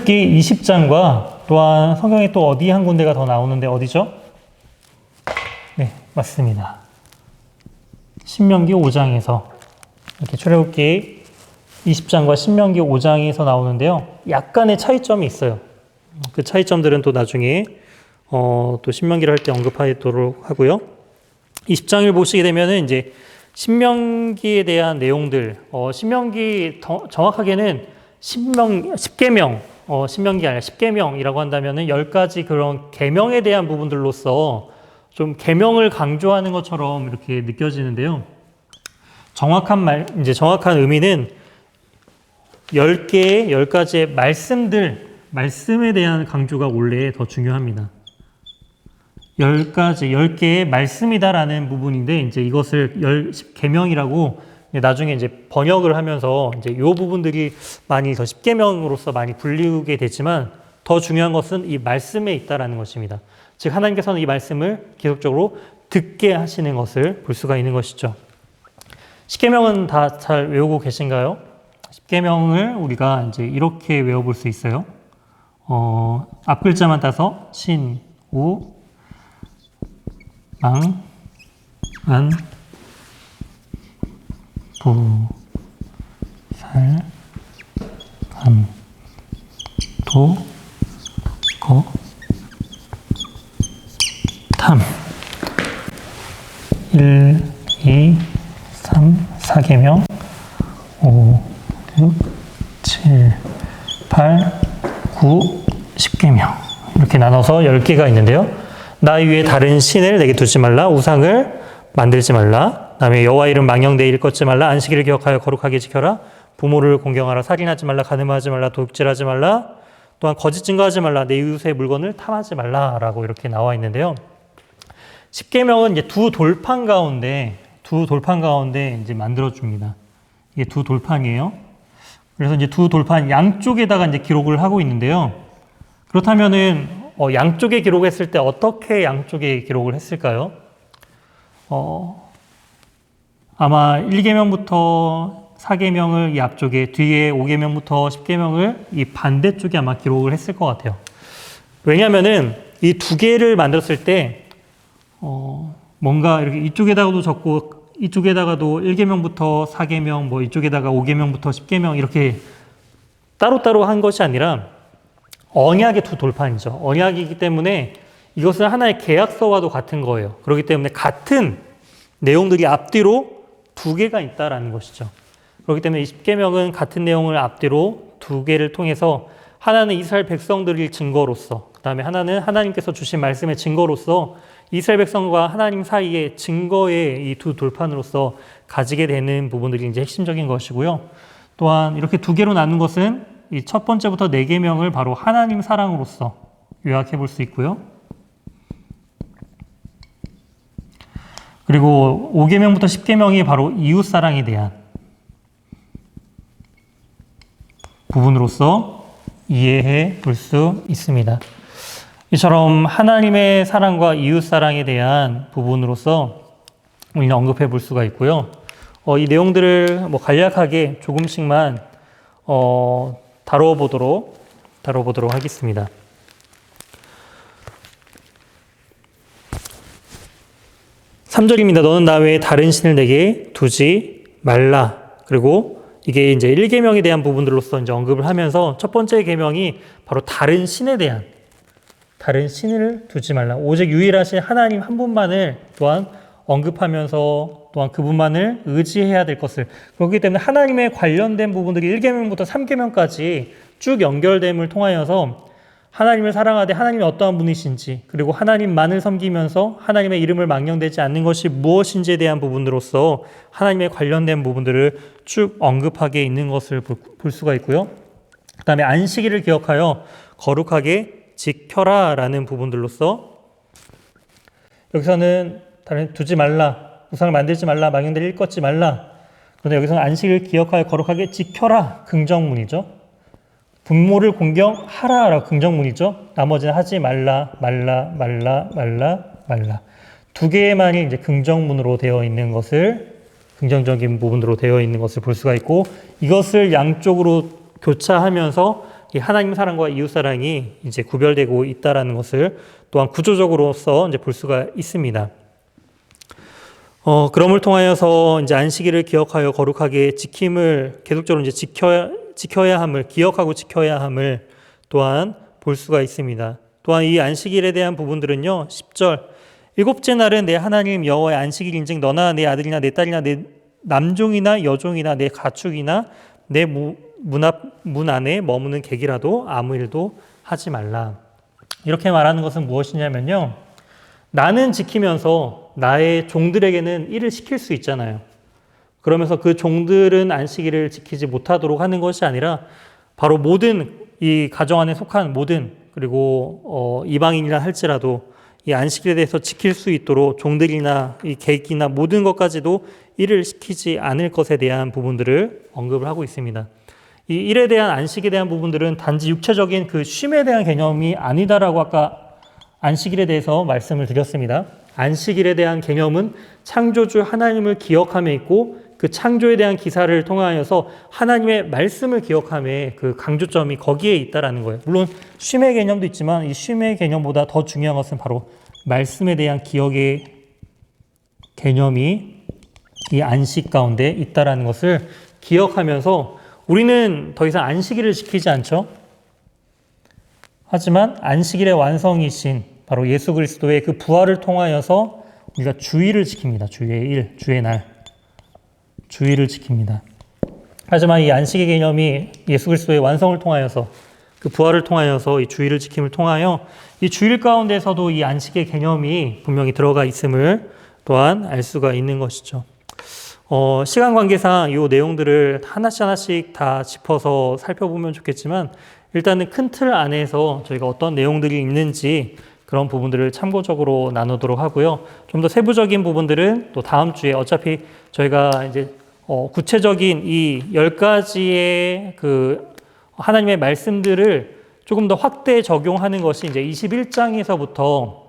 출애굽기 20장과 또한 성경에 또 어디 한 군데가 더 나오는데 어디죠? 네, 맞습니다. 신명기 5장에서 이렇게 출애굽기 20장과 신명기 5장에서 나오는데요. 약간의 차이점이 있어요. 그 차이점들은 또 나중에 또 신명기를 할 때 언급하도록 하고요. 20장을 보시게 되면은 이제 신명기에 대한 내용들, 신명기 정확하게는 십계명, 신명기 아니라 십계명이라고 한다면은 10가지 그런 계명에 대한 부분들로서 좀 계명을 강조하는 것처럼 이렇게 느껴지는데요. 정확한 의미는 10가지의 말씀에 대한 강조가 원래 더 중요합니다. 10개의 말씀이다라는 부분인데, 이제 이것을 계명이라고 나중에 이제 번역을 하면서 이제 요 부분들이 많이 더 십계명으로서 많이 불리우게 되지만 더 중요한 것은 이 말씀에 있다라는 것입니다. 즉, 하나님께서는 이 말씀을 계속적으로 듣게 하시는 것을 볼 수가 있는 것이죠. 십계명은 다 잘 외우고 계신가요? 십계명을 우리가 이제 이렇게 외워볼 수 있어요. 앞 글자만 따서 신, 우, 망, 안, 부, 살, 감, 도, 거, 탐. 1, 2, 3, 4계명, 5, 6, 7, 8, 9, 10계명. 이렇게 나눠서 10개가 있는데요. 나 위에 다른 신을 내게 두지 말라. 우상을 만들지 말라. 다음에 여호와 이름 망령되이 일컫지 말라. 안식일을 기억하여 거룩하게 지켜라. 부모를 공경하라. 살인하지 말라. 간음하지 말라. 도둑질하지 말라. 또한 거짓 증거하지 말라. 내 이웃의 물건을 탐하지 말라라고 이렇게 나와 있는데요. 십계명은 이제 두 돌판 가운데 이제 만들어 줍니다. 이게 두 돌판이에요. 그래서 이제 두 돌판 양쪽에다가 이제 기록을 하고 있는데요. 그렇다면은 양쪽에 기록했을 때 어떻게 양쪽에 기록을 했을까요? 아마 1계명부터 4계명을 이 앞쪽에, 뒤에 5계명부터 10계명을 이 반대쪽에 아마 기록을 했을 것 같아요. 왜냐면은 이 두 개를 만들었을 때 뭔가 이렇게 이쪽에다가도 적고 이쪽에다가도 1계명부터 4계명, 뭐 이쪽에다가 5계명부터 10계명 이렇게 따로따로 한 것이 아니라 언약의 두 돌판이죠. 언약이기 때문에 이것은 하나의 계약서와도 같은 거예요. 그렇기 때문에 같은 내용들이 앞뒤로 두 개가 있다라는 것이죠. 그렇기 때문에 20계명은 같은 내용을 앞뒤로 두 개를 통해서 하나는 이스라엘 백성들의 증거로서, 그 다음에 하나는 하나님께서 주신 말씀의 증거로서 이스라엘 백성과 하나님 사이의 증거의 이 두 돌판으로서 가지게 되는 부분들이 이제 핵심적인 것이고요. 또한 이렇게 두 개로 나눈 것은 이 첫 번째부터 4계명을 바로 하나님 사랑으로서 요약해 볼 수 있고요. 그리고 5계명부터 10계명이 바로 이웃 사랑에 대한 부분으로서 이해해 볼 수 있습니다. 이처럼 하나님의 사랑과 이웃 사랑에 대한 부분으로서 우리는 언급해 볼 수가 있고요. 이 내용들을 간략하게 조금씩만 다뤄보도록 하겠습니다. (3절입니다) 너는 나 외에 다른 신을 내게 두지 말라. 그리고 이게 이제 1계명에 대한 부분들로서 이제 언급을 하면서 첫 번째 계명이 바로 다른 신을 두지 말라. 오직 유일하신 하나님 한 분만을 또한 언급하면서 또한 그분만을 의지해야 될 것을, 그렇기 때문에 하나님에 관련된 부분들이 1계명부터 3계명까지 쭉 연결됨을 통하여서 하나님을 사랑하되 하나님이 어떠한 분이신지, 그리고 하나님만을 섬기면서 하나님의 이름을 망령되지 않는 것이 무엇인지에 대한 부분으로서 하나님에 관련된 부분들을 쭉 언급하게 있는 것을 볼 수가 있고요. 그 다음에 안식일을 기억하여 거룩하게 지켜라 라는 부분들로서 여기서는 다른 두지 말라, 우상을 만들지 말라, 망령되이 일컫지 말라. 그런데 여기서는 안식일을 기억하여 거룩하게 지켜라, 긍정문이죠. 부모를 공경하라라고 긍정문이죠. 나머지는 하지 말라. 두 개만이 이제 긍정문으로 되어 있는 것을, 긍정적인 부분으로 되어 있는 것을 볼 수가 있고, 이것을 양쪽으로 교차하면서 이 하나님 사랑과 이웃 사랑이 이제 구별되고 있다라는 것을 또한 구조적으로서 이제 볼 수가 있습니다. 그럼을 통하여서 이제 안식일을 기억하여 거룩하게 지킴을 계속적으로 이제 지켜야 함을 기억하고 지켜야 함을 또한 볼 수가 있습니다. 또한 이 안식일에 대한 부분들은요. 10절 일곱째 날은 내 하나님 여호와의 안식일인즉 너나 내 아들이나 내 딸이나 내 남종이나 여종이나 내 가축이나 내 문 안에 머무는 객이라도 아무 일도 하지 말라. 이렇게 말하는 것은 무엇이냐면요. 나는 지키면서 나의 종들에게는 일을 시킬 수 있잖아요. 그러면서 그 종들은 안식일을 지키지 못하도록 하는 것이 아니라 바로 모든 이 가정 안에 속한 모든 그리고 이방인이라 할지라도 이 안식일에 대해서 지킬 수 있도록 종들이나 이 객이나 모든 것까지도 일을 시키지 않을 것에 대한 부분들을 언급을 하고 있습니다. 이 일에 대한 안식에 대한 부분들은 단지 육체적인 그 쉼에 대한 개념이 아니다라고 아까 안식일에 대해서 말씀을 드렸습니다. 안식일에 대한 개념은 창조주 하나님을 기억함에 있고 그 창조에 대한 기사를 통하여서 하나님의 말씀을 기억함에 그 강조점이 거기에 있다라는 거예요. 물론 쉼의 개념도 있지만 이 쉼의 개념보다 더 중요한 것은 바로 말씀에 대한 기억의 개념이 이 안식 가운데 있다라는 것을 기억하면서 우리는 더 이상 안식일을 지키지 않죠. 하지만 안식일의 완성이신 바로 예수 그리스도의 그 부활을 통하여서 우리가 주일을 지킵니다. 주의 일, 주의 날. 주일을 지킵니다. 하지만 이 안식의 개념이 예수 그리스도의 완성을 통하여서 그 부활을 통하여서 이 주일을 지킴을 통하여 이 주일 가운데서도 이 안식의 개념이 분명히 들어가 있음을 또한 알 수가 있는 것이죠. 시간 관계상 이 내용들을 하나씩 다 짚어서 살펴보면 좋겠지만 일단은 큰 틀 안에서 저희가 어떤 내용들이 있는지 그런 부분들을 참고적으로 나누도록 하고요. 좀 더 세부적인 부분들은 또 다음 주에 어차피 저희가 이제 구체적인 이 10가지의 그 하나님의 말씀들을 조금 더 확대 적용하는 것이 이제 21장에서부터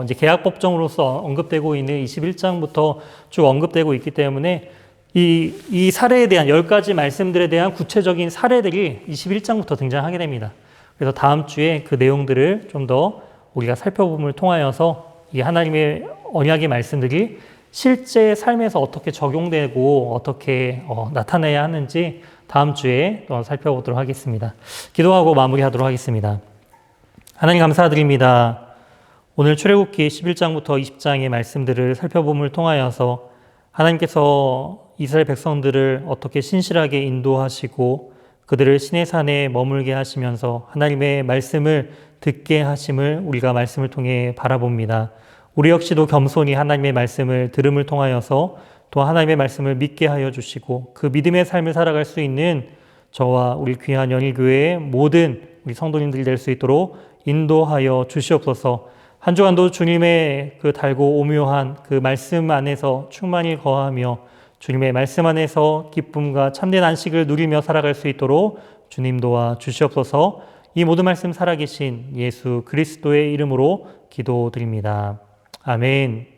이제 계약법정으로서 언급되고 있는 21장부터 쭉 언급되고 있기 때문에 이 사례에 대한 10가지 말씀들에 대한 구체적인 사례들이 21장부터 등장하게 됩니다. 그래서 다음 주에 그 내용들을 좀 더 우리가 살펴봄을 통하여서 이 하나님의 언약의 말씀들이 실제 삶에서 어떻게 적용되고 어떻게 나타나야 하는지 다음 주에 또 살펴보도록 하겠습니다. 기도하고 마무리하도록 하겠습니다. 하나님 감사드립니다. 오늘 출애굽기 11장부터 20장의 말씀들을 살펴봄을 통하여서 하나님께서 이스라엘 백성들을 어떻게 신실하게 인도하시고 그들을 신의 산에 머물게 하시면서 하나님의 말씀을 듣게 하심을 우리가 말씀을 통해 바라봅니다. 우리 역시도 겸손히 하나님의 말씀을 들음을 통하여서 또 하나님의 말씀을 믿게 하여 주시고 그 믿음의 삶을 살아갈 수 있는 저와 우리 귀한 연일교회의 모든 우리 성도님들이 될 수 있도록 인도하여 주시옵소서. 한 주간도 주님의 그 달고 오묘한 그 말씀 안에서 충만히 거하며 주님의 말씀 안에서 기쁨과 참된 안식을 누리며 살아갈 수 있도록 주님 도와 주시옵소서. 이 모든 말씀 살아계신 예수 그리스도의 이름으로 기도드립니다. 아멘.